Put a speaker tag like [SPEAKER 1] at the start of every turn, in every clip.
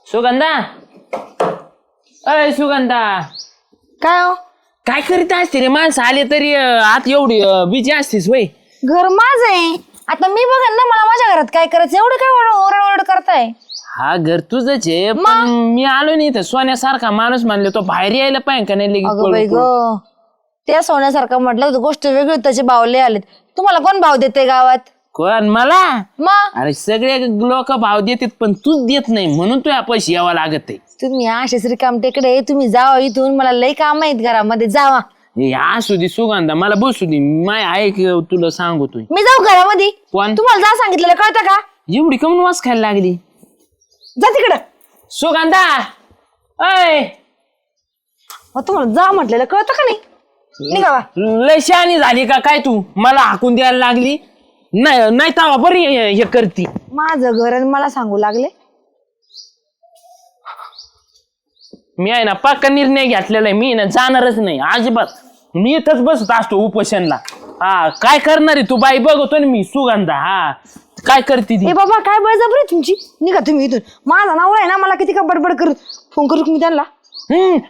[SPEAKER 1] सुगंधा, अय सुगंधा,
[SPEAKER 2] काय हो?
[SPEAKER 1] काय करीत असते रे? माणसं आले तरी आत एवढी बिजी असतेस वय?
[SPEAKER 2] घर माझं आहे. आता मी बघन ना मला माझ्या घरात काय करायचं. एवढं काय ओरड करताय?
[SPEAKER 1] हा घर तुझंच आहे, पण मी आलो नाही इथं. सोन्यासारखा माणूस म्हणले तो बाहेर यायला पाहिजे का नाही?
[SPEAKER 2] अगं बाई ग, त्या सोन्यासारखं म्हटलं होतं गोष्ट वेगळी. त्याचे भावले आलेत. तुम्हाला कोण भाव देते गावात?
[SPEAKER 1] कोण? मला?
[SPEAKER 2] मग
[SPEAKER 1] अरे सगळे लोक भाव देतात पण तूच देत नाही, म्हणून तुझ्या पैसे यावं लागत आहे.
[SPEAKER 2] तुम्ही असेच रिकाम टेकडे. तुम्ही जावा इथून. मला लई काम आहेत घरामध्ये. जावा.
[SPEAKER 1] असू दे सुगंधा, मला बसू दे. माय ऐक, तुला सांगतोय.
[SPEAKER 2] मी जाऊ घरामध्ये?
[SPEAKER 1] कोण?
[SPEAKER 2] तुम्हाला जा सांगितलेलं कळतं का?
[SPEAKER 1] एवढी कमी वास खायला लागली
[SPEAKER 2] जा तिकडं.
[SPEAKER 1] सुगंधा, अय
[SPEAKER 2] तुम्हाला जा म्हटलेलं कळतं का नाही? निघावा.
[SPEAKER 1] लय शहाणी झाली का काय तू? मला हाकून द्यायला लागली. नाही तवा बरी हे करती.
[SPEAKER 2] माझं घर आणि मला सांगू लागले.
[SPEAKER 1] मी आहे ना पक्का निर्णय घेतलेला आहे. मी ना जाणारच नाही अजिबात. मी इथंच बसत असतो उपोषणला. हा काय करणार आहे तू? बाई बघतो ना मी. सुगंधा, हा काय करते ती?
[SPEAKER 2] ए बाबा, काय बळजबरी तुमची? निघा तुम्ही इथून. माझा नवरा आहे ना, मला किती का बडबड कर. फोन करू मी त्यांना.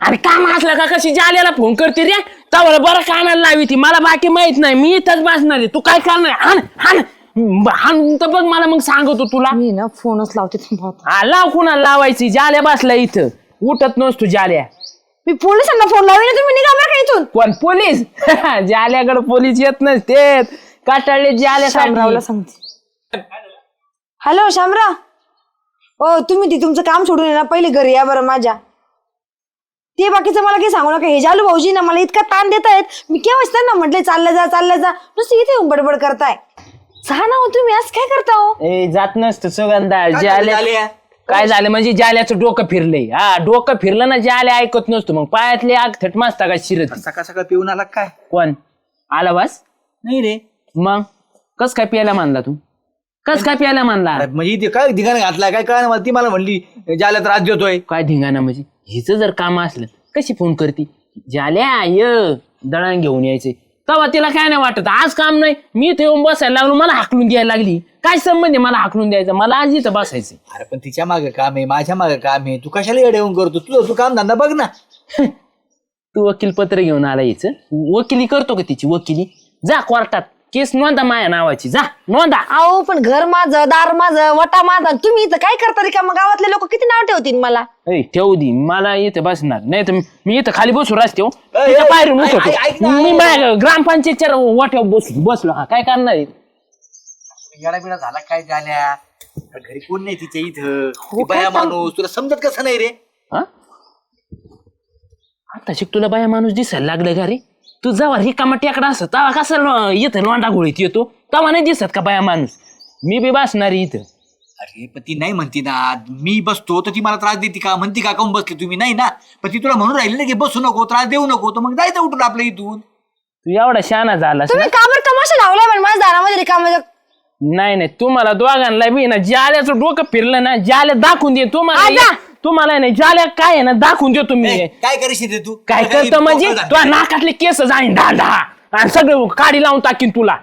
[SPEAKER 1] अरे काम असलं का कशी जाल्याला फोन करते रे? तवाला बरं कानाला लावी ती. मला बाकी माहित नाही. मी इथंच बसणार आहे. तू काय करणार? हान हान हान तर बघ. मला मग सांगतो तुला.
[SPEAKER 2] मी ना फोनच लावते.
[SPEAKER 1] हा लाव. कुणाला लावायची? जाल्या बसला इथं. उठत नसतो जाल्या.
[SPEAKER 2] मी पोलिसांना फोन लावले. तुम्ही निघा बरं का इथून.
[SPEAKER 1] कोण? पोलीस? जाल्याकडे पोलीस येत नसते. काटाळले जाल्या.
[SPEAKER 2] शामरावला सांगते. हॅलो शामराव. हो तुम्ही ती तुमचं काम सोडून ये ना, पहिले घरी या बरं माझ्या. ते बाकीचं मला काही सांगू नका. हे जालू भाऊजी ना मला इतका ताण देत आहेत. मी केव्हाच त्यांना म्हटले चाललं जा नुसतं इथे येऊन बडबड करताय. जा ना हो तुम्ही. आज काय करता हो?
[SPEAKER 1] ए जात नसतं सुगंधा. जाल्या काय झालं म्हणजे जाल्याचं डोकं फिरलंय. हा डोकं फिरलं ना, जाल्या ऐकत नसतो. मग पायातले आग थट मासता का शिरत.
[SPEAKER 3] सकाळ सकाळ पिऊन आला काय?
[SPEAKER 1] कोण आला बस?
[SPEAKER 3] नाही रे.
[SPEAKER 1] मग कस काय प्यायला मानला तू? कस काय प्यायला मानला?
[SPEAKER 3] म्हणजे ते काय धिंगाणा घातलाय काय काय मला ती मला म्हणली ज्याला त्रास देतोय.
[SPEAKER 1] काय धिंगाणा म्हणजे? हिचं जर काम असलं कशी फोन करती? जाल्या य दळण घेऊन यायचे तेव्हा तिला काय नाही वाटत. आज काम नाही, मी इथे येऊन बसायला लागलो. मला हाकलून द्यायला लागली. काय संबंध आहे मला हाकलून द्यायचं? मला आज इथं बसायचं.
[SPEAKER 3] अरे पण तिच्या मागे काम आहे, माझ्या मागे काम आहे. तू कशाला येडे येऊन करतो? तू काम धंदा बघ ना.
[SPEAKER 1] तू वकील पत्र घेऊन आला. यायचं वकिली करतो का तिची? वकिली जा कोर्टात केस नोंदा माया नावाची. जा नोंदा.
[SPEAKER 2] अहो पण घर माझं, दार माझं, वटा माझा. तुम्ही इथं काय करता रे? का मग गावातले लोक किती नाव ठेवतील मला?
[SPEAKER 1] ठेवू दे. मला इथं बसणार नाही तर मी इथं खाली बसू रस्ते.
[SPEAKER 3] ऐक ना,
[SPEAKER 1] मी माझ्या ग्रामपंचायतच्या वाट्यावर बसलो. हा काय करणार आहे?
[SPEAKER 3] येडा बिडा झाला काय झाल्या? घरी कोण नाही तिच्या इथं. ती बाया माणूस तुला समजत कसं नाही रे?
[SPEAKER 1] हा आता शिक तुला बाया माणूस दिसायला लागलं का रे? तू जेव्हा रिकामा टेकडा असत तेव्हा कसं इथं लोंडा गोळीत येतो, तेव्हा नाही दिसत का बाया माणूस? मी बी बसणार इथं.
[SPEAKER 3] अरे पण ती नाही म्हणती ना. मी बसतो तर ती मला त्रास देते का? म्हणती का काऊन बसली तुम्ही? नाही ना. पण ती तुला म्हणून राहिली ना की बसू नको, त्रास देऊ नको. तर मग जायचं उठून आपल्या इथून.
[SPEAKER 1] तू एवढा शहाणा झालास ना?
[SPEAKER 2] तुम्ही काबर तमाशा लावलाय पण माझ्या दारामध्ये काम?
[SPEAKER 1] नाही तुम्हाला दोघांना बी ना जाल्याचं डोकं फिरलं ना, जाल्या दाखवून दे तुम्हाला नाही. जाल्या काय आहे ना दाखवून देतो मी.
[SPEAKER 3] काय करशील तू?
[SPEAKER 1] काय करतो म्हणजे? तुला नाकातले केस जाईन ढाढा आणि सगळं काडी लावून टाकीन तुला.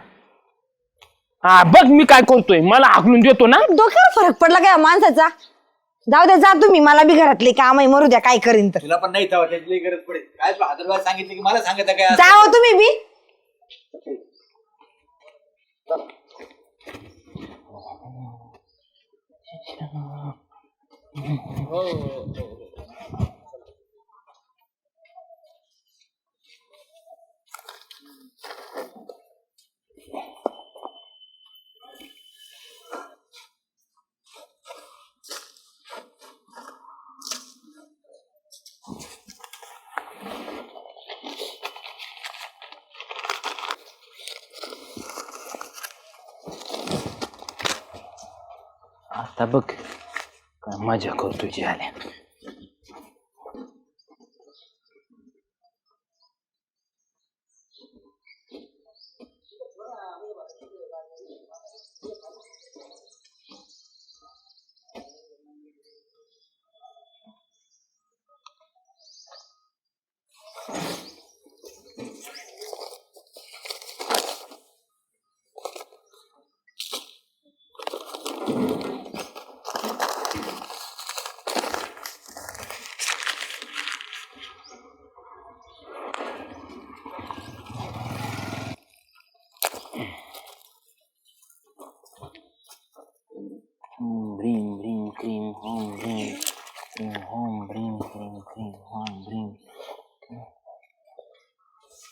[SPEAKER 1] हा बघ मी काय करतोय. मला हाकलून देतो ना.
[SPEAKER 2] डोक्यावर फरक पडला काय माणसाचा? जाऊ द्या, जा तुम्ही. मला बी घरातले काम आहे. मरू द्या काय करीन तर.
[SPEAKER 3] तुला पण नाही तेव्हा त्याची गरज पडेल. काय तुला हजारवार सांगितलं की मला सांगत काय?
[SPEAKER 2] जाओ तुम्ही बी.
[SPEAKER 1] आता बघ काय मजा करतोय जाल्या.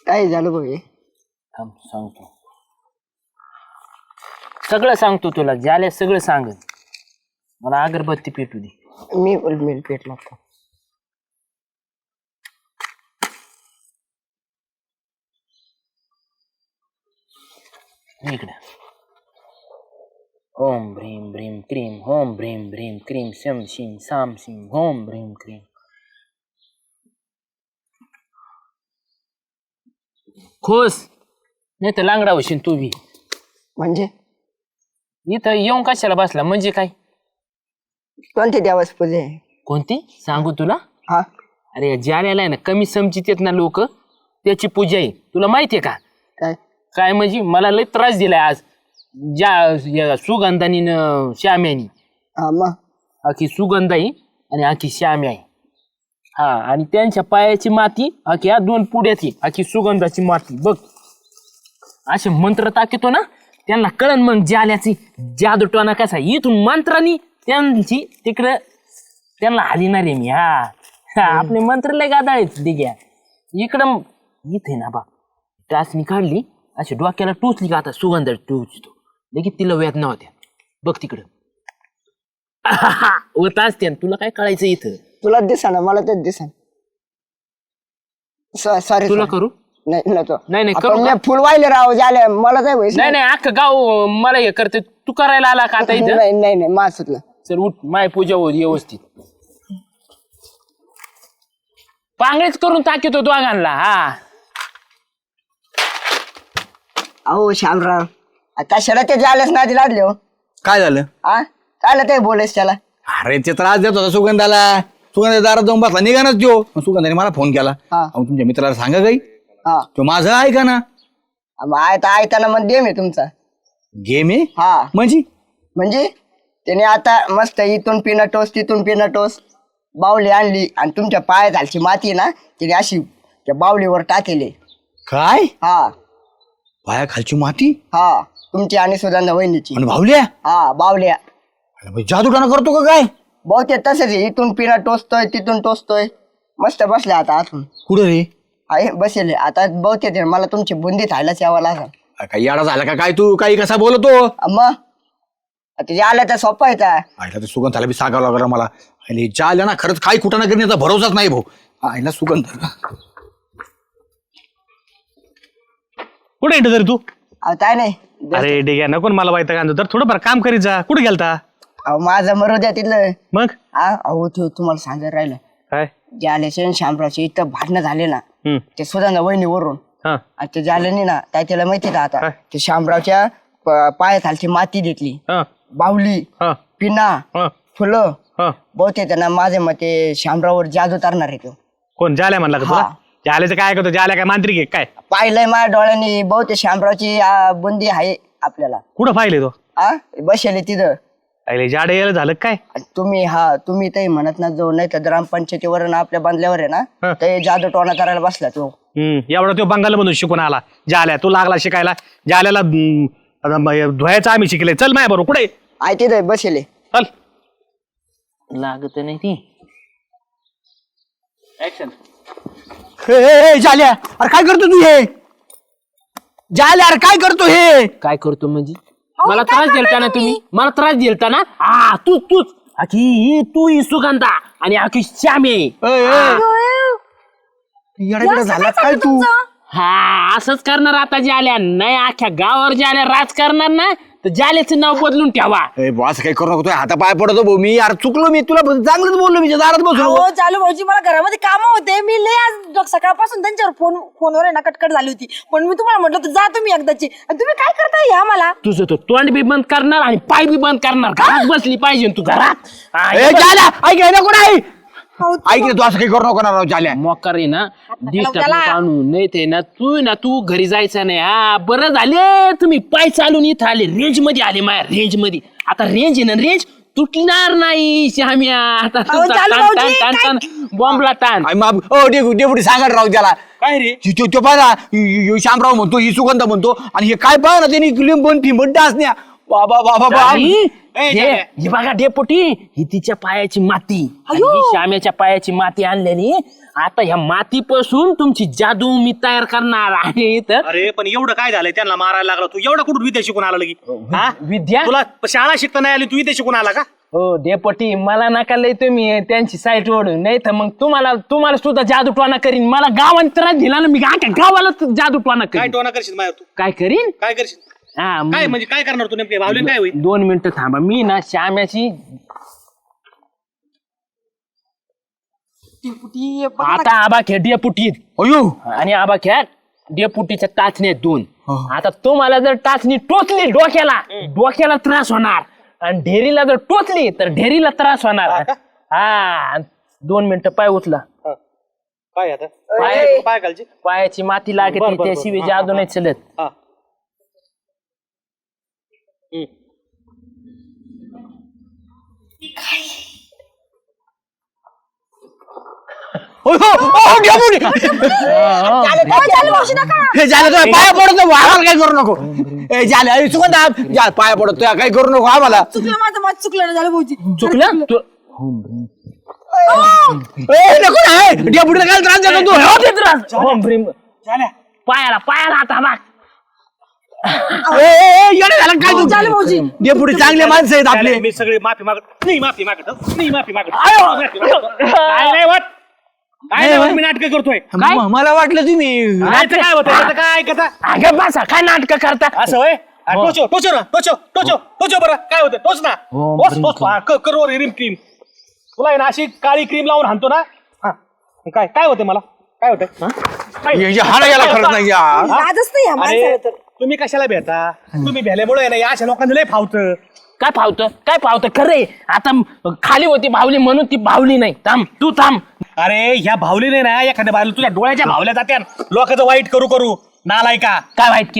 [SPEAKER 4] काय झालं भाऊ हे?
[SPEAKER 1] थांब सांगतो सगळं सांगतो तुला ज्याला सगळं सांग मला अगरबत्ती पेटू दे
[SPEAKER 4] मी पेटला होता.
[SPEAKER 1] इकडे ओम भ्रीम भ्रीम क्रीम होम भ्रीम भ्रीम क्रीम शम शिम साम शिम होम भ्रीम क्रीम खोस नाही तर लांगडा होशील तू बी
[SPEAKER 4] म्हणजे
[SPEAKER 1] इथं येऊन कशाला बसला म्हणजे काय
[SPEAKER 4] कोणते देवास पूजे आहे?
[SPEAKER 1] कोणती सांगू तुला
[SPEAKER 4] हा
[SPEAKER 1] अरे ज्याला आहे ना कमी समजित येत ना लोक त्याची पूजा आहे तुला माहितीये का
[SPEAKER 4] काय
[SPEAKER 1] काय म्हणजे मला लय त्रास दिलाय आज ज्या सुगंधानी न श्याम्यानी
[SPEAKER 4] हा मग
[SPEAKER 1] आखी सुगंध आहे आणि आखी श्याम्या आहे हा आणि त्यांच्या पायाची माती आखी या 2 पुढ्याची आखी सुगंधाची माती बघ असे मंत्र टाकतो ना त्यांना कळण मग जाल्याची जादूटोना कसा इथून मंत्रानी त्यांची तिकडं त्यांना हालिणार आहे मी हा आपले मंत्र लय गादाळेच दिग्या इकडं इथे ना बा टाचणी काढली अशी डोक्याला टोचली का आता सुगंध टोचतो लगेच तिला वेदना होत्या बघ तिकडं होत असते तुला काय कळायचं इथं
[SPEAKER 4] तुला दिसा ना मला तेच दिसा सॉरी
[SPEAKER 1] तुला करू
[SPEAKER 4] नाही नको
[SPEAKER 1] नाही
[SPEAKER 4] आपण
[SPEAKER 1] करू
[SPEAKER 4] मी
[SPEAKER 1] का?
[SPEAKER 4] फुल वाहिले राव झाले मला काय व्हायचं
[SPEAKER 1] नाही अख्खं गाव मला हे करते तू करायला आला का आता इथं
[SPEAKER 4] नाही नाही नाही माझ सुटलं
[SPEAKER 1] चल उठ माय पूजा हो व्यवस्थित पांगळीच करून टाकीतो दोघांना हा
[SPEAKER 4] अहो श्यामराव आता शला ते झालेच ना लागले हो
[SPEAKER 3] काय झालं
[SPEAKER 4] हा चाललं ते बोलायच त्याला
[SPEAKER 3] अरे ते त्रास देत होता सुगंधाला सुगंधा दारात जाऊन बसला निघानच देऊ सुगंधाने मला फोन केला
[SPEAKER 4] हा.
[SPEAKER 3] अहो तुमच्या मित्राला सांगा काही
[SPEAKER 4] हा
[SPEAKER 3] तो माझं ऐका ना
[SPEAKER 4] आयताना मग दे मी तुमचा
[SPEAKER 3] गेम आहे
[SPEAKER 4] हा
[SPEAKER 3] म्हणजे
[SPEAKER 4] त्याने आता मस्त इथून पिना टोस तिथून पिना टोस बावली आणली आणि तुमच्या पायात झालची माती ना तिने अशी त्या बावलीवर टाकेले
[SPEAKER 3] काय
[SPEAKER 4] हा
[SPEAKER 3] पाया खालची माती
[SPEAKER 4] हा तुमची आणि सुधांना वहिनीची
[SPEAKER 3] आणि भावल्या
[SPEAKER 4] हा बावल्या
[SPEAKER 3] अरे भाई जादूटाना करतो का काय
[SPEAKER 4] बहुतेक तसंच आहे इथून पिना टोचतोय तिथून टोचतोय मस्त बसले आता आतून
[SPEAKER 3] कुठं रे
[SPEAKER 4] आहे बसेले आता बहुतेक आहे, मला तुमची बुंदी खायलाच यावं लागल
[SPEAKER 3] काय याडा झाला का काय तू काही कसा बोलतो
[SPEAKER 4] मग तुझ्या आल्या तर सोपा येता
[SPEAKER 3] आईला ते सुगंधाला बी सांगावं लागलं मला आणि ज्या आल्या ना खरंच काही कुठं ना करण्याचा भरोसाच नाही भाऊ आईला सुगंध
[SPEAKER 5] कुठे येतो तरी तू
[SPEAKER 4] अहो काय नाही
[SPEAKER 5] अरे डेग्या नको ना मला वाईट का तर थोडंफार काम करीत जा कुठे गेलता
[SPEAKER 4] अहो माझं मरू द्या तिथलं
[SPEAKER 5] मग
[SPEAKER 4] हा अहो तुम्हाला सांगत राहिलं
[SPEAKER 5] काय
[SPEAKER 4] ज्याले शामरावचे इथं भांडणं झाले ना
[SPEAKER 5] हम्म
[SPEAKER 4] ते सुधांना वहिनीवरून
[SPEAKER 5] हा
[SPEAKER 4] आणि ते झाल्याने ना काय त्याला माहिती का आता
[SPEAKER 5] काय?
[SPEAKER 4] ते शामरावच्या पायात खालची माती घेतली
[SPEAKER 5] हा
[SPEAKER 4] बावली
[SPEAKER 5] हा
[SPEAKER 4] पिना
[SPEAKER 5] हा
[SPEAKER 4] फुलं
[SPEAKER 5] हा
[SPEAKER 4] बहुतेक त्यांना माझ्या मते शामरावर जादू तरणार आहे तो
[SPEAKER 5] कोण जाल्या म्हणला का तुला
[SPEAKER 4] हा.
[SPEAKER 5] जाल्याचं काय करतो जाल्या काय मांत्रिक आहे काय
[SPEAKER 4] पाहिलंय माझ्या डोळ्यांनी बहुतेक शामरावची बुंदी आहे आपल्याला
[SPEAKER 5] कुठं पाहिले तो
[SPEAKER 4] आ बसेले तिथं
[SPEAKER 5] अरे जाडे यायला झालं काय
[SPEAKER 4] आणि तुम्ही ते म्हणत ना जो नाही तर ग्रामपंचायतीवर ना आपल्या बांधल्यावर आहे
[SPEAKER 5] हा.
[SPEAKER 4] ना ते जादू टोणा करायला बसला तो
[SPEAKER 5] एवढा तो बंगाल मधून शिकून आला जाल्या तू लागला शिकायला जाल्याला धुवायचं आम्ही शिकले चल माय बरोबर कुठे
[SPEAKER 4] आहे तिथं बसेले
[SPEAKER 5] चल
[SPEAKER 1] लागत नाही ती ऍक्शन
[SPEAKER 3] झाल्या अरे काय करतो तू हे झाल्या अरे काय करतो हे
[SPEAKER 1] काय करतो म्हणजे मला त्रास दिलता ना तुम्ही मला त्रास दिलता ना तूच आखी तू ही सुगंधा आणि आखी श्यामे
[SPEAKER 3] येडा झाला काय तू
[SPEAKER 1] हा असंच करणार आता जाल्या नाही अख्ख्या गावावर जाल्या राज करणार ना तर जाल्याचं नाव बदलून ठेवा
[SPEAKER 3] असं काही करू नको हाता पाय पडतो भाऊ मी यार चुकलो मी तुला चांगलंच बोललो मी दारात बसलो
[SPEAKER 2] हो चालू भाऊजी मला घरामध्ये काम होते मी लय आज सकाळपासून त्यांच्यावर फोनवर आहे ना कटकट झाली होती पण मी तुम्हाला म्हटलं तर जा तुम्ही एकदाची आणि तुम्ही काय करताय या मला
[SPEAKER 1] तुझं तो तोंड बी बंद करणार आणि पाय बी बंद करणार घरात बसली पाहिजे तू घरात
[SPEAKER 3] ऐक तू असं काही करू नको ना राव झाल्या
[SPEAKER 1] मोकार आहे ना डिस्टर्ब आणू नाही ते ना तू घरी जायचं नाही बरं झाले तुम्ही पाय चालून इथं आले रेंज मध्ये आले माझ्या रेंज मध्ये आता रेंज आहे ना रेंज तुटणार नाही श्याम्या आता बॉम्बला ताण
[SPEAKER 3] डेपुटी सांगा राव त्याला
[SPEAKER 5] काय रे
[SPEAKER 3] तो पाहा शामराव म्हणतो ही सुगंध म्हणतो आणि हे काय पाहा ना त्यांनी लिंबन फिंबन डासण्या बाबा बाबा बाबा
[SPEAKER 1] हे बघा डेपुटी ही तिच्या पायाची माती आणि ही श्याम्याच्या पायाची माती आणलेली. आता ह्या मातीपासून तुमची जादू मी तयार करणार आहे. तर
[SPEAKER 5] अरे पण एवढं काय झालंय त्यांना मारायला लागला तू एवढा कुठं विद्या शिकून आला लगी हा?
[SPEAKER 1] विद्या
[SPEAKER 5] तुला शाळा शिकता नाही आली तू विद्या शिकून आला का?
[SPEAKER 1] हो डेपुटी मला नका लय तुम्ही त्यांची साईट ओढून नाही तर मग तुम्हाला सुद्धा जादू टोना करीन. मला गावात त्रास दिला ना मी गावाला जादू टोना
[SPEAKER 5] काय
[SPEAKER 1] करीन.
[SPEAKER 5] टोना करशील माझ्यावर तू
[SPEAKER 1] काय करीन
[SPEAKER 5] काय करशील
[SPEAKER 1] हा
[SPEAKER 5] काय म्हणजे काय करणार तू नेमके भावले काय होईल?
[SPEAKER 1] 2 मिनिटं थांबा. मी ना श्याम्याची आता आबा खेळ डेपुटी
[SPEAKER 3] अयो
[SPEAKER 1] आणि आबा खेळ डेपुटीच्या टाचण्या 2. आता तुम्हाला जर टाचणी टोचली डोक्याला त्रास होणार आणि ढेरीला जर टोचली तर ढेरीला त्रास होणार. हा 2 मिनिटं पाय उचला.
[SPEAKER 5] काय आता
[SPEAKER 1] पाय-
[SPEAKER 5] पाय घालची
[SPEAKER 1] पायाची माती लागते
[SPEAKER 5] बरं, बरं,
[SPEAKER 1] त्याशिवाय
[SPEAKER 5] बरं.
[SPEAKER 1] जादू नाही चलत.
[SPEAKER 5] हा
[SPEAKER 3] हे झालं तर पाया पडतो आम्हाला काय करू नको. हे झालं अरे सुगंधा पाया पडतो काय करू नको आम्हाला.
[SPEAKER 2] चुकलं माझं माझं चुकलं ना झालं भाऊजी.
[SPEAKER 1] चुकलं
[SPEAKER 3] नको ना डेपुटीला काय त्रास देतो तू.
[SPEAKER 1] हो, ते त्रास. होम भ्रीम. पायाला आता बघ.
[SPEAKER 3] येणं झालं काय तू.
[SPEAKER 2] झालं भाऊजी.
[SPEAKER 3] डेपुटी चांगले माणसं आहेत आपले.
[SPEAKER 5] मी सगळे माफी मागत नाही माफी मागत काय नाही वाट काय नाही वाट मी नाटक करतोय.
[SPEAKER 3] मला वाटलं तुम्ही
[SPEAKER 5] नाटक काय होतं याचं काय ऐकता
[SPEAKER 1] अगं बसा काय नाटक करता.
[SPEAKER 5] असं होय टोचो टोचो ना टोचो टोचो टोचो बरं काय होतं टोच ना टोच टोच करोर हिरीम क्रीम तुला आहे ना अशी काळी क्रीम लावून हाणतो ना हा काय काय होतं मला काय होतं
[SPEAKER 3] हाडा याला खरंच नाही या.
[SPEAKER 2] लाजच नाही ह्या माणसाला
[SPEAKER 5] अरे
[SPEAKER 2] तर.
[SPEAKER 5] तुम्ही कशाला भेटा तुम्ही भेल्यामुळे आहे ना या अशा लोकांना लय फावतं.
[SPEAKER 1] काय पावतं खरे. आता खाली होती भावली म्हणून ती भावली नाही. थांब तू थांब.
[SPEAKER 5] अरे ह्या भावलीने ना एखाद्या बाजूला तुझ्या डोळ्याच्या भावल्या जात्या लोकांचं वाईट करू करू नालायका.
[SPEAKER 1] काय वाईट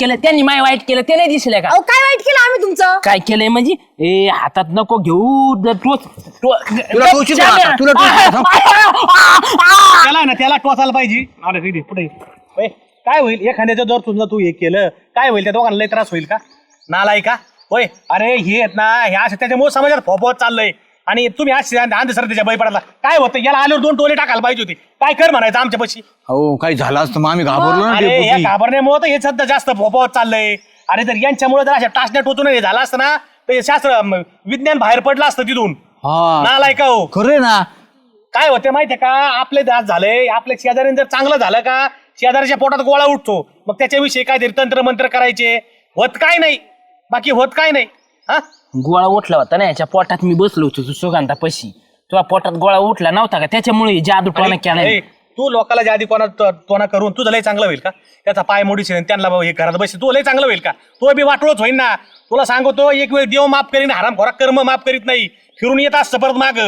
[SPEAKER 1] केलं त्यांनी माय वाईट केलं ते नाही दिसले का.
[SPEAKER 2] अहो काय वाईट केलं आम्ही तुमचं.
[SPEAKER 1] काय केलंय म्हणजे ए हातात नको घेऊ
[SPEAKER 3] तुला टोचीत राहा, तुला टोचीत
[SPEAKER 5] त्याला ना त्याला टोचायला पाहिजे. अरे इथे पुढे ओय, काय होईल एखाद्याच्या जर तुझं तू हे केलं काय होईल त्या दोघांना लय त्रास होईल का नालायका होय. अरे हे आहेत ना ह्या अशा त्याच्यामुळे समाजात फोपवत चाललंय आणि तुम्ही आज अंधश्रद्धेच्या बळी पडला. काय होतं याला आल्यावर 2 टोले टाकायला पाहिजे होती. काय कर म्हणायचं आमच्या पशी.
[SPEAKER 3] हो काही झालं असतं मग आम्ही घाबरलो ना
[SPEAKER 5] अरे या
[SPEAKER 3] डेपुटी.
[SPEAKER 5] घाबरण्यामुळे तर हे सध्या जास्त फोपवत चाललंय. अरे तर यांच्यामुळे जर अशा टाचण्या टोचून हे झालं असतं ना तर हे शास्त्र विज्ञान बाहेर पडलं असतं तिथून
[SPEAKER 3] हा
[SPEAKER 5] नालायका हो.
[SPEAKER 3] खरे ना.
[SPEAKER 5] काय होते माहितीये का आपले दात झाले आपल्या शेजाऱ्याने जर चांगलं झालं का शेजाऱ्याच्या पोटात गोळा उठतो मग त्याच्याविषयी काहीतरी तंत्र मंत्र करायचे होत काय नाही बाकी होत काय नाही. हा
[SPEAKER 1] गोळा उठला होता ना याच्या पोटात मी बसलो होतो सुगंधा पशी. तुझ्या पोटात गोळा उठला नव्हता का त्याच्यामुळे जादू टोना केलाय.
[SPEAKER 5] ए, तू लोकाला ज्या आधी कोणा करून तुझं लय चांगलं होईल का त्याचा पाय मोडीशील त्यांना हे घरात बस तू लय चांगलं होईल का. तो बी वाटोळच होईल ना. तुला सांगतो एक वेळ देव माफ करीन हराम खोराक कर्म माफ करीत नाही फिरून येत असतं परत माग.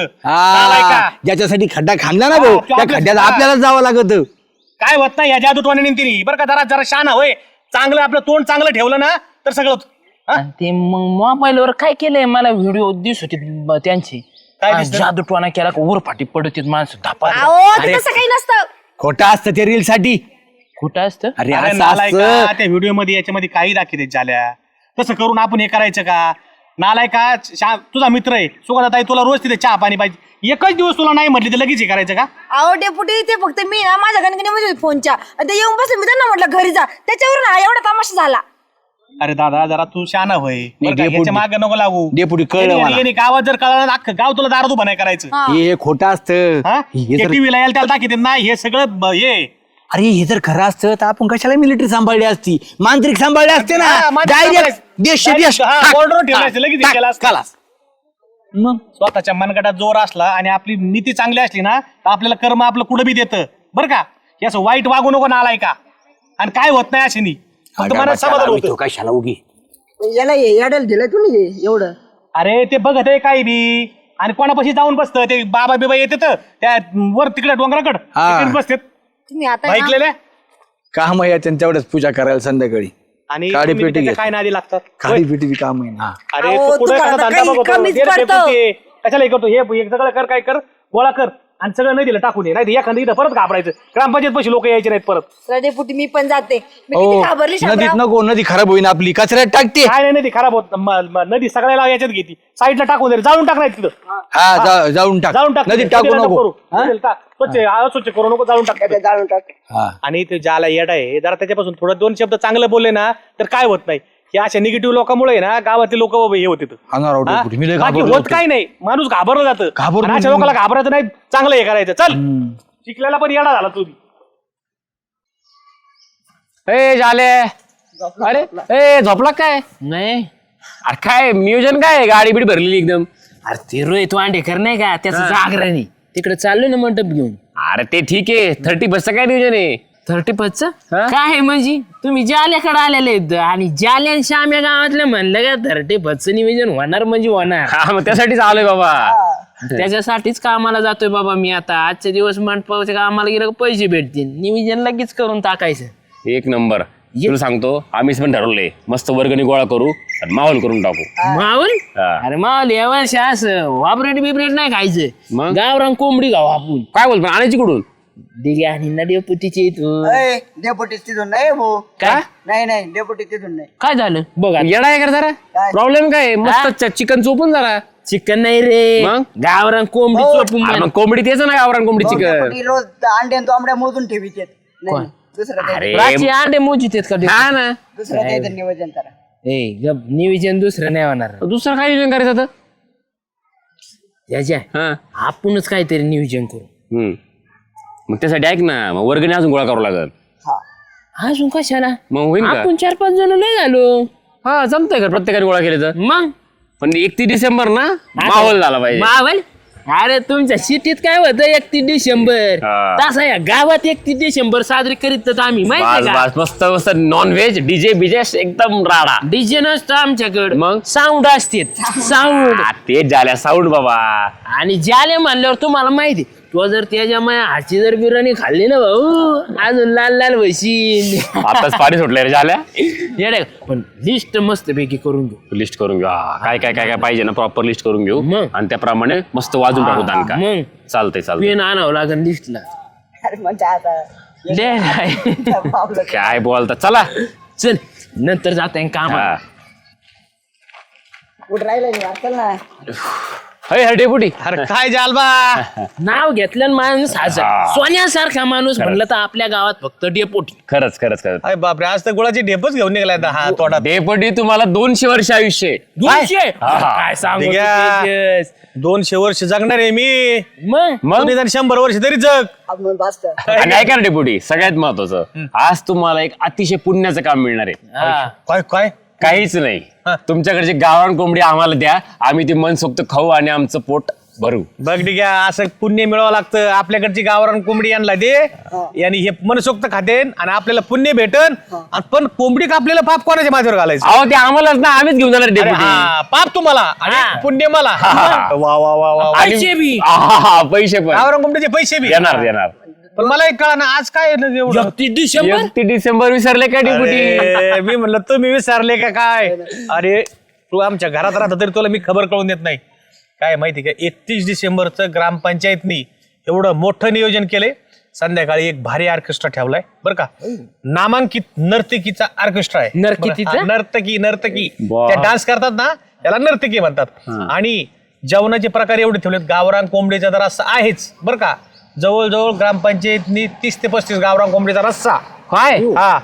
[SPEAKER 3] ज्याच्यासाठी खड्डा खांदला ना भाऊ त्या खड्ड्यात आपल्याला जावं लागत.
[SPEAKER 5] काय होत नाही या जादू टोण्याने तिने बरं का जरा शहाणा होय चांगलं आपलं तोंड चांगलं ठेवलं ना तर सगळं होतं. हा?
[SPEAKER 1] आणि ते मग मोबाईलवर काय केलंय मला व्हिडिओ दिसत होते त्यांची.
[SPEAKER 5] काय दिसतं?
[SPEAKER 1] जादू टोना केला का उरफाटी पडत माणसं धापा.
[SPEAKER 2] अहो ते तसं काही नसतं.
[SPEAKER 3] खोटं असतं ते रील साठी.
[SPEAKER 1] कुठं असतं
[SPEAKER 3] अरे
[SPEAKER 5] अरे
[SPEAKER 3] असं
[SPEAKER 5] नालायका,
[SPEAKER 3] असतं.
[SPEAKER 5] त्या व्हिडिओ मध्ये याच्यामध्ये काही दाखवते झाल्या तसं करून आपण हे करायचं का नालायका. तुझा मित्र आहे सुगंधाताई तुला रोज तिथे चहा पाणी पाहिजे एकच दिवस तुला नाही म्हटली तर लगेच हे करायचं का.
[SPEAKER 2] अहो डेपुटी ते फक्त मी ना माझ्या गणगणी म्हणजे फोनच्या आणि ते येऊन बसले मी त्यांना म्हटलं घरी जा त्याच्यावरून हा एवढा तमाशा झाला.
[SPEAKER 5] अरे दादा जरा तू शहाणा होय
[SPEAKER 3] डेपुटी.
[SPEAKER 5] याच्या मागे नको लागू.
[SPEAKER 3] डेपुटी कळलं मला.
[SPEAKER 5] येणे गावात जर कळलं ना अख्खं गाव तुला दारू बनाय करायचं.
[SPEAKER 2] हा.
[SPEAKER 3] हे खोटं असतं.
[SPEAKER 5] हा?
[SPEAKER 3] हे
[SPEAKER 5] ते
[SPEAKER 3] जर-
[SPEAKER 5] टीव्हीला यायला त्याला दाखवते नाही हे सगळं हे
[SPEAKER 3] अरे हे जर खरं असतं तर आपण कशाला मिलिटरी सांभाळली असती मांत्रिक सांभाळले असते ना.
[SPEAKER 5] हा, मांत्रिक
[SPEAKER 3] डायरेक्ट
[SPEAKER 5] सांभाळले.
[SPEAKER 3] देश
[SPEAKER 5] Direct, हा, border वर ठेवलं असतं, लगेच हे केलं असतं.
[SPEAKER 3] खलास. मग
[SPEAKER 5] स्वतःच्या मनगटात जोर असला आणि आपली नीती चांगली असली ना तर आपल्याला कर्म आपलं कुठं बी देतं बरं का. हे असं वाईट वागू नको नालाय का आणि काय होत नाही अशी फक्त मनात समाधान होतं.
[SPEAKER 3] कशाला उगी
[SPEAKER 4] याला याडल दिलं तुम्ही एवढं.
[SPEAKER 5] अरे ते बघत आहे काय बी आणि कोणापाशी जाऊन बसतं ते बाबा बिबा येते तर त्या वर तिकडे डोंगराकड
[SPEAKER 3] हा.
[SPEAKER 5] तिकडे बसतात
[SPEAKER 2] तुम्ही आता ना-
[SPEAKER 5] ऐकलेल्या
[SPEAKER 3] काम आहे तेवढंच पूजा करायला संध्याकाळी.
[SPEAKER 5] आणि
[SPEAKER 3] काळी
[SPEAKER 5] तुम्ही
[SPEAKER 3] पेटी
[SPEAKER 5] त्याच्या
[SPEAKER 3] घे.
[SPEAKER 5] काय नादी लागतात
[SPEAKER 3] खाली पिटी काम आहे ना.
[SPEAKER 5] अरे
[SPEAKER 2] अहो,
[SPEAKER 5] तू पुढे
[SPEAKER 2] तू
[SPEAKER 5] कसा
[SPEAKER 2] करता
[SPEAKER 5] धंदा
[SPEAKER 2] काही
[SPEAKER 5] बघतो
[SPEAKER 2] कमीच
[SPEAKER 5] दे रे ते
[SPEAKER 2] पडतं.
[SPEAKER 5] पुढे. कशाला हे करतो हे एक सगळं कर काय कर गोळा कर आणि सगळं नदीला टाकून ये, नाही एखादं इथं परत घाबरायचं. ग्रामपंचायत पैसे लोक यायचे नाहीत परत.
[SPEAKER 2] चला डेपुटी मी पण जाते. मी किती घाबरली
[SPEAKER 3] नदीत
[SPEAKER 2] शामराव.
[SPEAKER 3] नको, नदी खराब होईन आपली, कचऱ्यात टाकते.
[SPEAKER 5] काय नाही नदी खराब होत नदी सगळ्याला याच्यात घेते, साईडला टाकून दे, जाळून टाक नाही तिथं,
[SPEAKER 3] हा जाऊन टाक,
[SPEAKER 5] जाळून टाक,
[SPEAKER 3] नदीत टाकू नको.
[SPEAKER 5] नदीला टाक. स्वच्छ करू नको, जाळून टाक.
[SPEAKER 4] जाळून टाक.
[SPEAKER 3] हा
[SPEAKER 5] आणि ते ज्याला येड आहे जरा त्याच्यापासून थोडं 2 शब्द चांगलं बोलले ना तर काय होत नाही. हे अशा निगेटिव्ह लोकांमुळे ना गावातले लोक हे होते.
[SPEAKER 3] अंगावर
[SPEAKER 5] हा?
[SPEAKER 3] उठलं, मी लय
[SPEAKER 5] बाकी
[SPEAKER 3] घाबरलो
[SPEAKER 5] होत
[SPEAKER 3] होतो.
[SPEAKER 5] काय नाही, माणूस घाबरलं जातं.
[SPEAKER 3] घाबरलो
[SPEAKER 5] आणि अशा
[SPEAKER 3] मी.
[SPEAKER 5] लोकांना घाबरायचं नाही, चांगलं हे करायचं. चल शिकलेला पण येडा झाला तू.
[SPEAKER 6] ए झाले. अरे ए झोपला काय?
[SPEAKER 1] नाही
[SPEAKER 6] अरे काय नियोजन काय आहे? गाडी बिडी भरलेली एकदम.
[SPEAKER 1] अरे ते रोहित वांडेकर नाही का त्याचं जागरण आहे, तिकडे चाललो ना मंडप घेऊन.
[SPEAKER 6] अरे ते ठीक आहे, 30 बसचं काय नियोजन आहे?
[SPEAKER 1] 35च
[SPEAKER 6] हा?
[SPEAKER 1] काय आहे म्हणजे तुम्ही जाल्याकडे आलेले आहेत आणि जाल्या आणि श्याम्या गावातलं म्हणलं का 35चं नियोजन होणार म्हणजे होणार.
[SPEAKER 6] हा मग त्यासाठीच आलोय बाबा.
[SPEAKER 1] त्याच्यासाठीच कामाला जातोय बाबा मी आता. आजच्या दिवस मंडपाच्या कामाला गेलं का पैसे भेटतील, नियोजन लगेच करून टाकायचं.
[SPEAKER 6] एक नंबर. तुला सांगतो आम्हीच पण ठरवलंय, मस्त वर्गणी गोळा करू आणि माहोल करून टाकू.
[SPEAKER 1] मावल
[SPEAKER 6] हा.
[SPEAKER 1] अरे मावल या वर्षी असं वाबरेट बिब्रेट नाही खायचं,
[SPEAKER 6] मग?
[SPEAKER 1] गावरान कोंबडी खाऊ आपण.
[SPEAKER 6] काय बोलतो आणायची कुठून?
[SPEAKER 1] दिली आणि ना डेपुटीची इथून.
[SPEAKER 4] ए, डेपुटी तिथून नाही भाऊ.
[SPEAKER 1] काय
[SPEAKER 4] नाही डेपुटी तिथून नाही.
[SPEAKER 1] काय झालं बघा.
[SPEAKER 6] येडा आहे का रे जरा?
[SPEAKER 4] काय?
[SPEAKER 6] प्रॉब्लेम काय आहे? मस्त चिकन चोपून जरा.
[SPEAKER 1] चिकन नाही रे,
[SPEAKER 6] मग?
[SPEAKER 1] गावरान कोंबडी चोपून
[SPEAKER 6] अरे मग कोंबडी तेच ना गावरान कोंबडी चिकन.
[SPEAKER 4] डेपुटी रोज अंडे आणि तांबड्या मोजून ठेवीत. नाही दुसरं काय,
[SPEAKER 6] अरे
[SPEAKER 1] रातचे अंडे मोजित आहेत का
[SPEAKER 6] हा ना,
[SPEAKER 4] दुसरं काहीतरी नियोजन करा.
[SPEAKER 1] ए गप, नियोजन दुसरं नाही होणार
[SPEAKER 6] दुसरं काय नियोजन करायचं आता?
[SPEAKER 1] त्याच्या.
[SPEAKER 6] हा
[SPEAKER 1] आपणच काहीतरी नियोजन करू.
[SPEAKER 6] मग त्यासाठी ऐक ना, मग वर्गणी अजून गोळा करावं लागेल.
[SPEAKER 4] हा
[SPEAKER 1] अजून कशाला,
[SPEAKER 6] मग होईल का?
[SPEAKER 1] आपण 4-5 जण नाही झालो.
[SPEAKER 6] हा जमतंय का प्रत्येकाने गोळा केले तर?
[SPEAKER 1] मग
[SPEAKER 6] पण 31 डिसेंबर ना माहोल झाला पाहिजे.
[SPEAKER 1] मावल अरे तुमच्या सिटीत काय होतं 31 डिसेंबर,
[SPEAKER 6] हा.
[SPEAKER 1] तसा या गावात 31 डिसेंबर साजरी करीत तर आम्ही
[SPEAKER 6] बस
[SPEAKER 1] माहिती का.
[SPEAKER 6] बस मस्त मस्त नॉन व्हेज डीजे बिजे एकदम राडा.
[SPEAKER 1] डीजे नसतं आमच्याकडे,
[SPEAKER 6] मग?
[SPEAKER 1] साऊंड असते साऊंड.
[SPEAKER 6] तेच झाल्या साऊंड बाबा.
[SPEAKER 1] आणि ज्याले म्हणल्यावर तुम्हाला माहिती, तो जर त्याच्या माया हाची जर बिर्याणी खाल्ली ना भाऊ अजून लाल लाल वशीन.
[SPEAKER 6] आताच पाणी सुटलंय रे झाल्या.
[SPEAKER 1] येडे पण लिस्ट मस्त पैकी करून घेऊ.
[SPEAKER 6] लिस्ट करून घेऊ. हा, काय काय काय काय पाहिजे ना प्रॉपर लिस्ट करून घेऊ
[SPEAKER 1] मग?
[SPEAKER 6] आणि त्याप्रमाणे मस्त वाजून टाकू दानका.
[SPEAKER 1] मग
[SPEAKER 6] चालतंय चालतंय.
[SPEAKER 1] पेन आणावं लागेल लिस्टला.
[SPEAKER 4] अरे म्हणजे आता पावलं.
[SPEAKER 6] काय बोलता चला.
[SPEAKER 1] चल नंतर जाता काम.
[SPEAKER 6] हा.
[SPEAKER 4] कुठं राहिलं नाही वाचल ना.
[SPEAKER 6] हय डेपुटी.
[SPEAKER 5] अरे काय जालबा,
[SPEAKER 1] नाव घेतलं ना माणूस हजर, सोन्यासारखा माणूस म्हणलं तर आपल्या गावात फक्त डेपोटी.
[SPEAKER 6] खरंच खरंच खरंच.
[SPEAKER 5] अरे बापरे, आज तर गुळाची ढेपच घेऊन निघालाय हा तोडा.
[SPEAKER 6] डेपुटी तुम्हाला 200 वर्ष आयुष्य आहे.
[SPEAKER 1] 200
[SPEAKER 6] हा.
[SPEAKER 1] काय सांगू
[SPEAKER 5] ठीक आहे.
[SPEAKER 1] तेजस.
[SPEAKER 5] 200 वर्ष जगणार आहे मी.
[SPEAKER 1] मग
[SPEAKER 6] मग
[SPEAKER 5] निदान 100 वर्ष तरी जग.
[SPEAKER 4] आपण बसतं.
[SPEAKER 6] आणि काय करा डेपुटी, सगळ्यात महत्वाचं आज तुम्हाला एक अतिशय पुण्याचं काम मिळणार आहे.
[SPEAKER 1] हा.
[SPEAKER 5] काय काय
[SPEAKER 6] काहीच नाही, तुमच्याकडचे गावरान कोंबडी आम्हाला द्या, आम्ही ती मनसोक्त खाऊ आणि आमचं पोट भरू.
[SPEAKER 5] बघ ठीक आहे, असं पुण्य मिळवावं लागतं. आपल्याकडची गावरान कोंबडी आणला दे आणि हे मनसोक्त खातेन आणि आपल्याला पुण्य भेटन. आणि पण कोंबडी कापलेलं पाप कोणाच्या माझ्यावर घालायचं?
[SPEAKER 6] अहो ते आम्हालाच ना, आम्हीच घेऊन जाणार
[SPEAKER 5] अरे
[SPEAKER 6] डेपुटी.
[SPEAKER 5] हा, पाप तुम्हाला आणि
[SPEAKER 1] हा.
[SPEAKER 5] पुण्य मला. वा वा वा वा वा.
[SPEAKER 1] पैसे बी.
[SPEAKER 6] पैसे पण
[SPEAKER 5] गावरान कोंबडीचे पैसे बी
[SPEAKER 6] देणार देणार.
[SPEAKER 4] पण मला एक कळा ना आज काय आहे ना एवढं
[SPEAKER 1] 31 डिसेंबर
[SPEAKER 6] 31 डिसेंबर विसरले का डेपुटी?
[SPEAKER 4] अरे, मी म्हणलं तुम्ही विसरले का काय अरे तू आमच्या घरात राहता तरी तुला मी खबर कळून देत नाही काय माहिती का 31 डिसेंबरचं ग्रामपंचायतनी एवढं मोठं नियोजन केलंय. संध्याकाळी एक भारी ऑर्केस्ट्रा ठेवलाय बरं का, नामांकित नर्तकीचा ऑर्केस्ट्रा आहे.
[SPEAKER 1] नर्तकीचा?
[SPEAKER 4] हा, नर्तकी
[SPEAKER 6] वा.
[SPEAKER 4] त्या डान्स करतात ना त्याला नर्तकी म्हणतात. आणि जेवणाचे प्रकार एवढे ठेवलेत. गावरान कोंबडीचा तर रस्सा आहेच बरं का, जवळजवळ ग्रामपंचायतनी 30 ते 35 गावरान कोंबडीचा रस्सा.
[SPEAKER 6] काय
[SPEAKER 4] हा,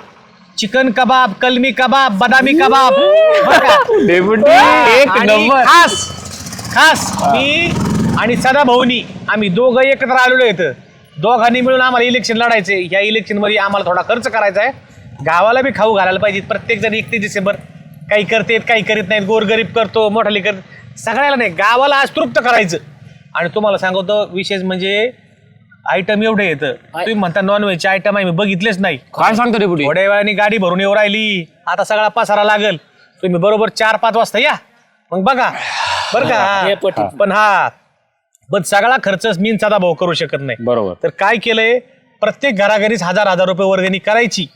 [SPEAKER 4] चिकन कबाब, कलमी कबाब, बदामी कबाब बरं का.
[SPEAKER 6] डेपुटी एक
[SPEAKER 4] आणि
[SPEAKER 6] नंबर.
[SPEAKER 4] खास मी आणि सदा भाऊनी आम्ही दोघं एकत्र आलेलो आहेत. दोघांनी मिळून आम्हाला इलेक्शन लढायचे. या इलेक्शन मध्ये आम्हाला थोडा खर्च करायचा आहे. गावाला बी खाऊ घालायला पाहिजे. प्रत्येक जण 31 डिसेंबर काही करतेत काही करीत नाहीत. गोरगरीब करतो, मोठाली करत, सगळ्याला नाही, गावाला आज तृप्त करायचं. आणि तुम्हाला सांगतो विशेष म्हणजे आयटम एवढे येतं. तुम्ही म्हणता नॉनव्हेजचे आयटम आहे मी बघितलेच नाही.
[SPEAKER 6] काय सांगतो डेपुटी?
[SPEAKER 4] थोड्या वेळाने गाडी भरून येऊ राहिली. आता सगळा पसारा लागल. तुम्ही बरोबर 4-5 वाजता या मग बघा बरं का. पण पण सगळा खर्च मी सदा भाऊ करू शकत नाही.
[SPEAKER 6] बरोबर.
[SPEAKER 4] तर काय केलंय, प्रत्येक घराघरीच 1000 रुपये वर्गणी करायची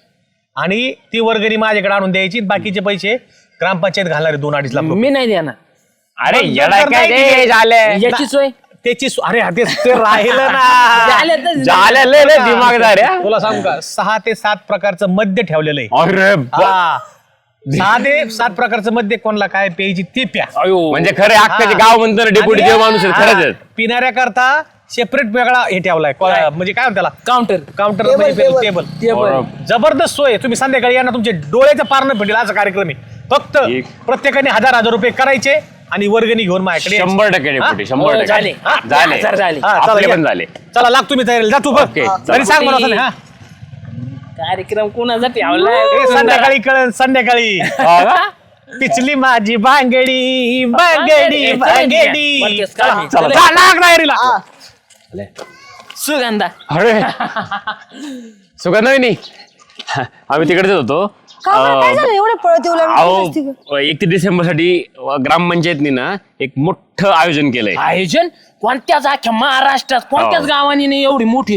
[SPEAKER 4] आणि ती वर्गणी माझ्याकडे आणून द्यायची. बाकीचे पैसे ग्रामपंचायत घालणारे 2-2.5 लाख रुपये.
[SPEAKER 1] मी नाही देणार.
[SPEAKER 6] अरे
[SPEAKER 4] मग
[SPEAKER 6] येडाय
[SPEAKER 4] जर
[SPEAKER 6] काय
[SPEAKER 4] नाही
[SPEAKER 6] ते
[SPEAKER 4] दिले-
[SPEAKER 6] झालंय.
[SPEAKER 1] याची सोय
[SPEAKER 5] त्याची अरे हा ते राहिलं ना.
[SPEAKER 6] झाल्या लय लय दिमागदार आहे, हा.
[SPEAKER 5] तुला सांगू का 6 ते 7 प्रकारचं मद्य ठेवलेलं आहे.
[SPEAKER 6] अरे
[SPEAKER 5] हा. 6 ते 7 प्रकारचं मद्य कोणाला काय प्यायची ते प्या.
[SPEAKER 6] म्हणजे खरे अख्खाचे गाव म्हणतो डेप्युटी देव माणूस आहे, खरंच आहे.
[SPEAKER 5] पिणाऱ्या करता सेपरेट वेगळा हे ठेवलाय म्हणजे काय म्हणतात त्याला काउंटर टेबल. जबरदस्त सोय. तुम्ही संध्याकाळी या ना, तुमचे डोळ्याचं पारणं भेटेल असा कार्यक्रम आहे. फक्त प्रत्येकाने 1000 रुपये करायचे आणि वर्गणी घेऊन माझ्याकडे
[SPEAKER 6] 100% डेप्युटी, 100%.
[SPEAKER 1] झाले.
[SPEAKER 6] झाले
[SPEAKER 5] हा, चला,
[SPEAKER 6] आपले
[SPEAKER 5] या.
[SPEAKER 6] पण झाले.
[SPEAKER 5] चला लाग तुम्ही तयारी जा तू बघ.
[SPEAKER 6] ओके,
[SPEAKER 5] तरी सांग मला असं, हा.
[SPEAKER 1] कार्यक्रम कोणासाठी
[SPEAKER 5] ए, संध्याकाळी कळेल संध्याकाळी. पिचली माझी बांगडी बांगडी बांगडी. चला लाग तयारीला.
[SPEAKER 1] सुगंधा
[SPEAKER 6] अरे सुगंधा वहिनी, आम्ही तिकडेच होतो.
[SPEAKER 2] का बरं, काय झालं एवढे पळत येऊ लागले?
[SPEAKER 6] अहो 31 डिसेंबर साठी ग्रामपंचायतनी ना एक मोठं आयोजन केलंय.
[SPEAKER 1] आयोजन कोणत्याच अख्ख्या महाराष्ट्रात कोणत्याच
[SPEAKER 6] हो.
[SPEAKER 1] गावाने नाही एवढी मोठी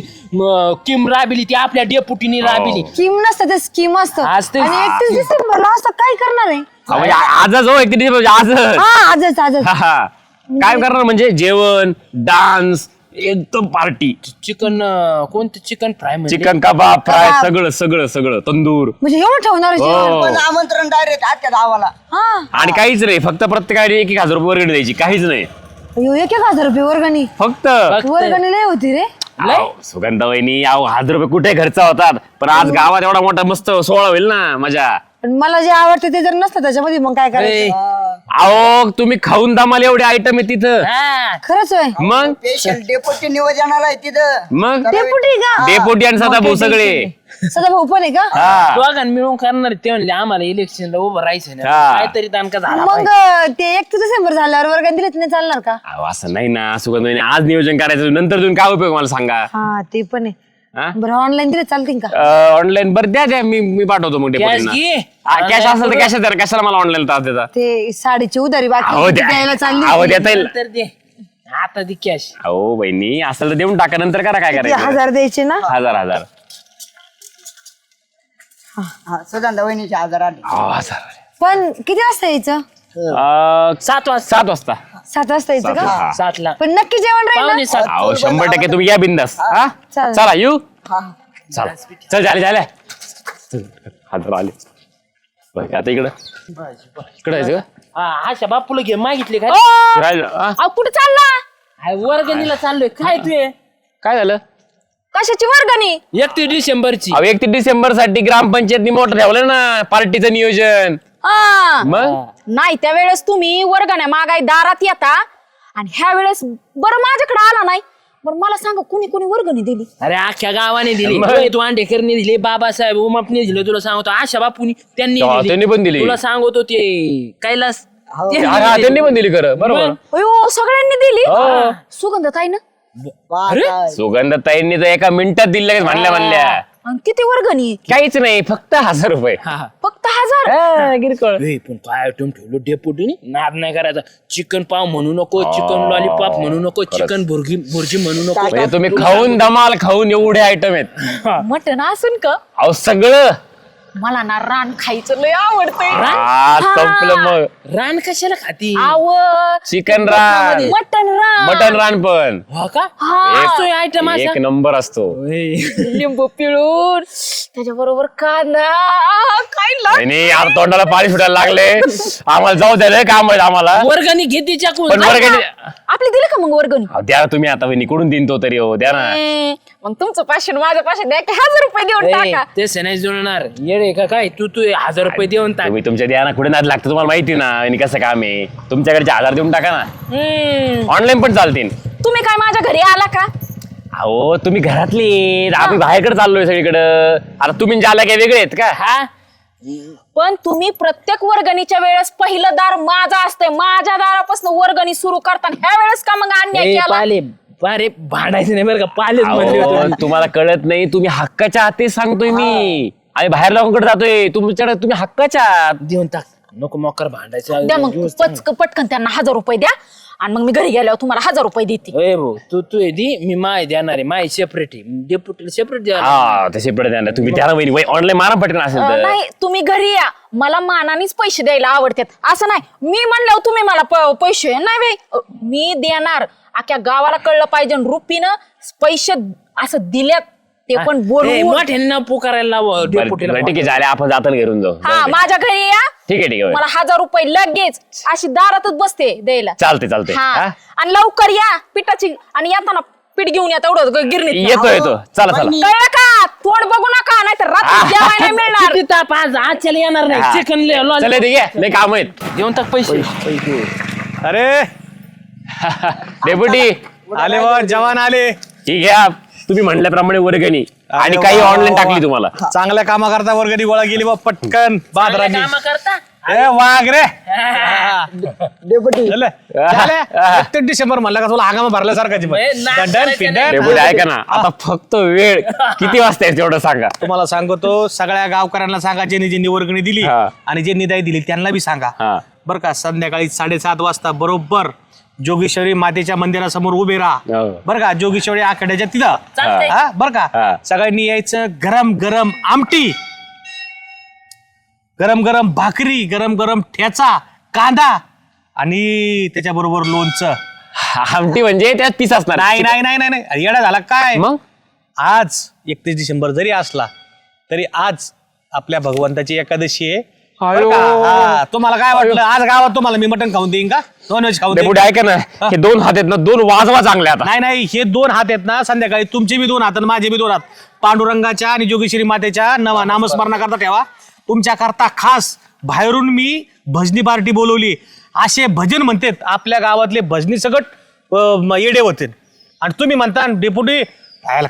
[SPEAKER 1] किम राबिली ती आपल्या डेपुटीने राबिली.
[SPEAKER 2] स्कीम नसतं ते स्कीम असतं.
[SPEAKER 1] असते.
[SPEAKER 2] आणि 31 डिसेंबरला असं काय करणार आहे?
[SPEAKER 6] म्हणजे आजच हो 31 डिसेंबर आजच.
[SPEAKER 2] हा आजच
[SPEAKER 6] हा, हा. काय करणार म्हणजे जेवण, डान्स, एकदम पार्टी,
[SPEAKER 1] चिकन कोणतं चिकन फ्राय
[SPEAKER 6] चिकन कबाब फ्राय, सगळं सगळं सगळं, तंदूर.
[SPEAKER 2] म्हणजे एवढं ठेवणार आहे जेवण?
[SPEAKER 6] हो.
[SPEAKER 7] पण आमंत्रण डायरेक्ट आजच्या गावाला.
[SPEAKER 2] हा
[SPEAKER 6] आणि काहीच नाही, फक्त प्रत्येकाने 1,000 रुपये वर्गणी द्यायची, काहीच नाही.
[SPEAKER 2] अयो, 1,000 रुपये वर्गणी.
[SPEAKER 6] फक्त
[SPEAKER 2] वर्गणी लय होती रे.
[SPEAKER 6] अहो, सुगंधा वहिनी, अहो 1,000 रुपये कुठे खर्च होतात, पण आज गावात एवढा मोठा मस्त सोहळा होईल ना, मजा.
[SPEAKER 2] पण मला जे आवडते ते जर नसतं त्याच्यामध्ये मग काय करायचं?
[SPEAKER 6] अहो तुम्ही खाऊन दामाल एवढे आयटम आहे तिथं.
[SPEAKER 2] खरंच होय.
[SPEAKER 6] मग
[SPEAKER 7] स्पेशल डेपोटी नियोजनाला आहे तिथं.
[SPEAKER 6] मग
[SPEAKER 2] डेपुटी का?
[SPEAKER 6] डेपोटी आणि सदाभाऊ सगळे.
[SPEAKER 2] सदाभाऊ पण आहे का?
[SPEAKER 6] हा.
[SPEAKER 1] दोघांना मिळून करणार ते म्हणले आम्हाला इलेक्शनला उभं राहायचं नाही
[SPEAKER 6] हा.
[SPEAKER 1] काहीतरी दानका झाला
[SPEAKER 2] मग
[SPEAKER 1] पाहिजे.
[SPEAKER 2] ते 31 डिसेंबर झाल्यावर वर्गणी दिली नाही चालणार का?
[SPEAKER 6] अहो, असं नाही ना सुगंधा वहिनी, आज नियोजन करायचं, नंतर तुम्ही काय उपयोग मला सांगा.
[SPEAKER 2] हा ते पण आहे.
[SPEAKER 6] हा?
[SPEAKER 2] बरं ऑनलाईन दिले चालतील का?
[SPEAKER 6] ऑनलाईन बरं द्या मी पाठवतो मग
[SPEAKER 1] Cash
[SPEAKER 6] डेपोटींना.
[SPEAKER 1] घे.
[SPEAKER 6] कॅश असेल तर कॅश द्या, कशाला मला ऑनलाईन त्रास देता.
[SPEAKER 2] ते साडीची उधारी
[SPEAKER 6] अहो
[SPEAKER 2] बाकी
[SPEAKER 6] द्या,
[SPEAKER 2] द्यायला चालली
[SPEAKER 6] अहो
[SPEAKER 2] होती.
[SPEAKER 6] देता येईल.
[SPEAKER 1] नंतर दे आता दे कॅश.
[SPEAKER 6] अहो बहिणी असेल तर देऊन टाका, नंतर करा काय
[SPEAKER 2] ते
[SPEAKER 6] करायचं.
[SPEAKER 2] 1000 द्यायचे ना?
[SPEAKER 6] 1000.
[SPEAKER 7] हा, सदानंद वहिनीच्या आजार आले.
[SPEAKER 6] 1000.
[SPEAKER 2] पण किती वाजता यायचं?
[SPEAKER 1] 7 वाजता
[SPEAKER 6] 7 वाजता.
[SPEAKER 2] 7 वाजता यायचं का?
[SPEAKER 6] हा.
[SPEAKER 1] 7ला
[SPEAKER 2] पण नक्की जेवण राहील
[SPEAKER 1] पाहुणे
[SPEAKER 2] ना?
[SPEAKER 1] 7.
[SPEAKER 6] अहो 100% तुम्ही या बिंदास. हा
[SPEAKER 2] चालेल.
[SPEAKER 6] चला येऊ. चला चल झाले 1000 आले. बघ आता इकडं जायचं का?
[SPEAKER 1] अशा बापूला घे मागितले काय
[SPEAKER 6] राहिलं, हा?
[SPEAKER 2] अहो, कुठे चालला?
[SPEAKER 1] हाय, वर्गणीला चाललोय काय तू
[SPEAKER 6] काय झालं?
[SPEAKER 2] कशाची वर्गणी?
[SPEAKER 1] 31 डिसेंबरची.
[SPEAKER 6] अहो 31 डिसेंबर साठी ग्रामपंचायतनी मोठं ठेवलं ना पार्टीचं नियोजन.
[SPEAKER 8] हा.
[SPEAKER 6] मग
[SPEAKER 8] नाही त्यावेळेस तुम्ही वर्गण्या मागाय दारात येता आणि ह्या वेळेस बरं माझ्याकडे आला नाही. बरं मला सांगा कुणी कुणी वर्गणी दिली?
[SPEAKER 1] अरे अख्ख्या गावाने दिली,
[SPEAKER 6] मग?
[SPEAKER 1] तू अंडेकरने दिले, बाबासाहेब उमापने दिले, तुला सांगतो आशा बापूनी त्यांनी
[SPEAKER 6] तेव्हा त्यांनी पण दिली.
[SPEAKER 1] तुला सांगतो ते कैलास त्यांनी
[SPEAKER 6] हा,
[SPEAKER 1] दिली.
[SPEAKER 6] त्यांनी पण दिली खरं, बरोबर.
[SPEAKER 8] अयो सगळ्यांनी दिली.
[SPEAKER 6] हो.
[SPEAKER 8] सुगंधताई ना?
[SPEAKER 6] सुगंधाताईंनी तर एका मिनिटात दिली लगेच म्हणल्या.
[SPEAKER 8] आणि किती वर्गणी?
[SPEAKER 6] काहीच नाही, फक्त 1000 रुपये.
[SPEAKER 8] फक्त 1000?
[SPEAKER 1] ए, पण काय आयटम ठेवलो डेपुटीने, नाद नाही करायचा. चिकन पाव म्हणू नको, चिकन लॉलीपॉप म्हणू नको, चिकन भुर्जी म्हणू नको.
[SPEAKER 6] म्हणजे तुम्ही खाऊन धमाल खाऊन एवढे आयटम आहेत.
[SPEAKER 8] मटण असून का?
[SPEAKER 6] अहो सगळं.
[SPEAKER 8] मला ना रान खायचं लय आवडतंय.
[SPEAKER 6] हा, संपलं मग.
[SPEAKER 1] रान कशाला खाती?
[SPEAKER 8] आव
[SPEAKER 6] चिकन रान,
[SPEAKER 8] मटण रान,
[SPEAKER 6] मटन रान पण
[SPEAKER 1] हो का?
[SPEAKER 8] हा.
[SPEAKER 1] असतोय आयटम असा.
[SPEAKER 6] एक नंबर असतो.
[SPEAKER 8] लिंबू पिळून त्याच्याबरोबर कांदा काय
[SPEAKER 6] नाही यार तोंडाला पाणी सुटायला लागले. आम्हाला जाऊ द्या काम आहे आम्हाला.
[SPEAKER 1] वर्गणी घेते चाकून.
[SPEAKER 6] पण वर्गणी
[SPEAKER 8] आपली दिली का मग वर्गणी?
[SPEAKER 6] अहो, द्या तुम्ही आता वहिनी कुठून देईन तो तरी हो द्या ना.
[SPEAKER 8] मग तुमचं पाचशे माझ्या पाचशे द्या की 1000 रुपये देऊन टाका.
[SPEAKER 1] ते नाही जुळणार येडे का काय तू 1000 रुपये देऊन टाक.
[SPEAKER 6] तुम्ही तुमच्या द्या ना कुठे नाद लागतं तुम्हाला माहिती ना आणि कसं काम आहे. तुमच्याकडचे 1000 देऊन टाका ना, ऑनलाईन पण चालतील.
[SPEAKER 8] तुम्ही काय माझ्या घरी आला का?
[SPEAKER 6] अहो तुम्ही घरातले, आम्ही बाहेरकडे चाललोय सगळीकडं. आता तुम्ही ज्याला काय वेगळे आहेत का?
[SPEAKER 1] हा
[SPEAKER 8] पण तुम्ही प्रत्येक वर्गणीच्या वेळेस पहिलं दार माझा असतंय. माझ्या दारापासून वर्गणी सुरू करताना ह्या वेळेस का मग अन्याय केला?
[SPEAKER 1] पाले अरे भांडायचं नाही बरं का, पालेच म्हणले
[SPEAKER 6] अहो,
[SPEAKER 1] होते.
[SPEAKER 6] तुम्हाला कळत नाही, तुम्ही हक्काच्या हाती सांगतोय मी. आम्ही बाहेर लोकांकडे जातोय, तुमच्याकडे तुम्ही हक्काच्या आहात.
[SPEAKER 1] देऊन टाक, नको मोकर भांडायचं.
[SPEAKER 8] द्या मग पटकन त्यांना 1000 रुपये द्या आणि मग मी घरी गेल्यावर तुम्हाला 1000 रुपये देते.
[SPEAKER 1] ए भाऊ तू ये दी मी माय देणार आहे माय सेपरेट आहे डेप्युटी सेपरेट देणार
[SPEAKER 6] हा तसे पडत नाही तुम्ही त्याला वहिनी ऑनलाईन मारा पटकन असेल तर
[SPEAKER 8] नाही तुम्ही घरी या, मला मानानेच पैसे द्यायला आवडतात. असं नाही मी म्हणल्यावर तुम्ही मला पैसे नाही बाई, मी देणार. अख्ख्या गावाला कळलं पाहिजे रुपीनं पैसे असं दिल्यात ते पण बोलून.
[SPEAKER 1] मोठ्यांना पुकारायला लाव डेप्युटीला.
[SPEAKER 6] बरं, ठीक आहे झाले आपण जाताना घेऊन जाऊ
[SPEAKER 8] हा माझ्या घरी या,
[SPEAKER 6] ठीक आहे
[SPEAKER 8] मला 1000 रुपये लगेच अशी दारातच बसते द्यायला.
[SPEAKER 6] चालते
[SPEAKER 8] हा
[SPEAKER 6] हा?
[SPEAKER 8] आणि लवकर या पिठाची, आणि येताना पीठ घेऊन या तेवढं गिरणीत.
[SPEAKER 6] येतो चला
[SPEAKER 8] कळलं का? तोंड बघू नका नाहीतर रात्री जेवायला नाही मिळणार.
[SPEAKER 1] किती ताप आज आजच्याला येणार नाही चिकन
[SPEAKER 6] चला ठीक आहे लय काम आहेत
[SPEAKER 1] देऊन टाक पैसे.
[SPEAKER 5] अरे
[SPEAKER 6] डेप्युटी
[SPEAKER 5] आले वा जवान आले.
[SPEAKER 6] ठीक आहे तुम्ही म्हटल्याप्रमाणे वर्गणी आणि काही ऑनलाईन टाकली तुम्हाला
[SPEAKER 5] चांगल्या कामा करता वर्गणी गोळा केली बा पटकन बादरांनी.
[SPEAKER 1] कामं करता
[SPEAKER 5] ए वाघ रे
[SPEAKER 7] डेपुटी
[SPEAKER 5] झालं? झालं? 31 डिसेंबर म्हणलं का तुला हंगामा भरल्यासारखाची पण.
[SPEAKER 1] नाच
[SPEAKER 5] दंडन,
[SPEAKER 1] करायचं
[SPEAKER 5] पिंडन.
[SPEAKER 6] डेप्युटी ऐका ना आता फक्त वेळ किती वाजता आहे तेवढं सांगा
[SPEAKER 5] तुम्हाला सांगतो सगळ्या गावकऱ्यांना सांगा ज्यांनी ज्यांनी वर्गणी दिली
[SPEAKER 6] हा.
[SPEAKER 5] आणि ज्यांनी दाई दिली त्यांना बी सांगा
[SPEAKER 6] हा.
[SPEAKER 5] बरं का. संध्याकाळी 7:30 वाजता बरोबर जोगेश्वरी मातेच्या मंदिरासमोर उभे राहा.
[SPEAKER 6] हो.
[SPEAKER 5] बरं का. जोगेश्वरी आखाड्याच्या तिथं
[SPEAKER 1] चालतंय.
[SPEAKER 5] हा, बरं का.
[SPEAKER 6] हा.
[SPEAKER 5] सगळ्यांनी यायचं. गरम गरम आमटी, गरम गरम भाकरी, गरम गरम ठेचा, कांदा आणि त्याच्याबरोबर लोणचं.
[SPEAKER 6] आमटी म्हणजे त्यात पीस असणार
[SPEAKER 5] नाही नाही नाही नाही नाही येडा झाला काय.
[SPEAKER 6] मग
[SPEAKER 5] आज 31 डिसेंबर जरी असला तरी आज आपल्या भगवंताची एकादशी आहे. बरं का? हा, तुम्हाला काय वाटलं आज गावात तुम्हाला मी मटण खाऊन देईन का? नॉनव्हेज खाऊन देईन
[SPEAKER 6] डेप्युटी ऐका ना हे 2 हात आहेत ना 2 वाजवा चांगले आता
[SPEAKER 5] नाही नाही हे 2 हात आहेत ना संध्याकाळी तुमचे बी 2 हात आणि माझे बी 2 हात पांडुरंगाच्या आणि जोगेश्वरी मातेच्या नामस्मरणाकरता ठेवा. तुमच्या करता खास बाहेरून मी भजनी पार्टी बोलवली. असे भजन म्हणतात आपल्या गावातले भजनी सगट येडे होते आणि तुम्ही म्हणता डेप्युटी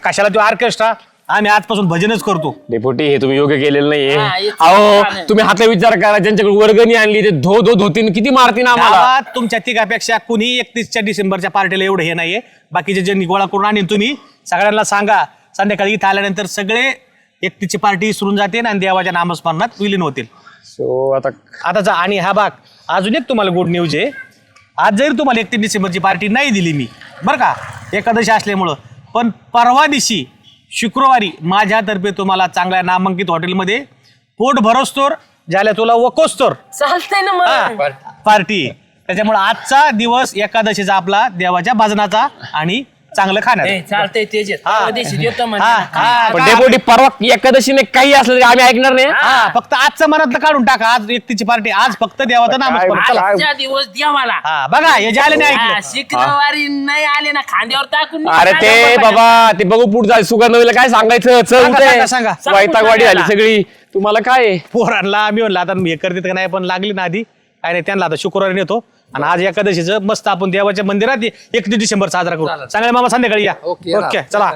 [SPEAKER 5] कशाला तो ऑर्केस्ट्रा. आम्ही आजपासून भजनच करतो.
[SPEAKER 6] डेप्युटी हे तुम्ही योग्य केलेलं नाहीये
[SPEAKER 1] हा, हे
[SPEAKER 6] अहो
[SPEAKER 1] छान आहे.
[SPEAKER 6] तुम्ही हातला विचार करा ज्यांच्याकडे वर्गणी आणली ते धोतीन किती मारतीन आम्हाला
[SPEAKER 5] गावात तुमच्या तिघापेक्षा कुणी 31 डिसेंबरच्या पार्टीला एवढं हे नाहीये. बाकीचे ज्यांनी गोळा करून आणीन तुम्ही सगळ्यांना सांगा. संध्याकाळी इथं आल्यानंतर सगळे 31ची पार्टी सुरून जाते आणि देवाच्या नामस्मरणात विलीन होतील.
[SPEAKER 6] सो आता
[SPEAKER 5] जा. आणि हा भाग अजून एक तुम्हाला गुड न्यूज आहे. आज जरी तुम्हाला 31 डिसेंबरची पार्टी नाही दिली मी बरं का एकादशी असल्यामुळं, पण परवा दिवशी शुक्रवारी माझ्यातर्फे तुम्हाला चांगल्या नामांकित हॉटेलमध्ये पोट भरोस्तोर झाल्या तुला वकोस्तोर
[SPEAKER 1] चालतंय ना मग
[SPEAKER 5] पार्टी. त्याच्यामुळे आजचा दिवस एकादशीचा आपला देवाच्या भजनाचा आणि चांगलं खाण्याचा.
[SPEAKER 1] चालतंय तेच
[SPEAKER 5] हा.
[SPEAKER 1] देतो
[SPEAKER 5] हा, हा,
[SPEAKER 6] पण
[SPEAKER 5] काय?
[SPEAKER 6] डेप्युटी परवा एकादशीने काही असलं तरी आम्ही ऐकणार नाही
[SPEAKER 5] हा, फक्त आजचं मनातलं काढून टाका. आज 31ची पार्टी आज फक्त देवाचं नामस्मरण. चला.
[SPEAKER 1] आजच्या दिवस देवाला
[SPEAKER 5] हा बघा हे जे आले नाही ऐकलं.
[SPEAKER 1] शुक्रवारी नाही आले ना खांद्यावर टाकून
[SPEAKER 6] अरे ते बाबा ते बघू पुढे जाय सुगंधवीला काय सांगायचं चल
[SPEAKER 5] सांगा, सांगा.
[SPEAKER 6] वैतागवाडी झाली सगळी तुम्हाला काय आहे?
[SPEAKER 5] पोरांना आम्ही म्हणलं आता हे करते का नाही पण लागली ना आधी काय नाही त्यांना आता शुक्रवारी नेतो आणि आज एकादशीचं मस्त आपण देवाच्या मंदिरात 31 डिसेंबर साजरा करू. चांगले मामा संध्याकाळी या. ओके चला.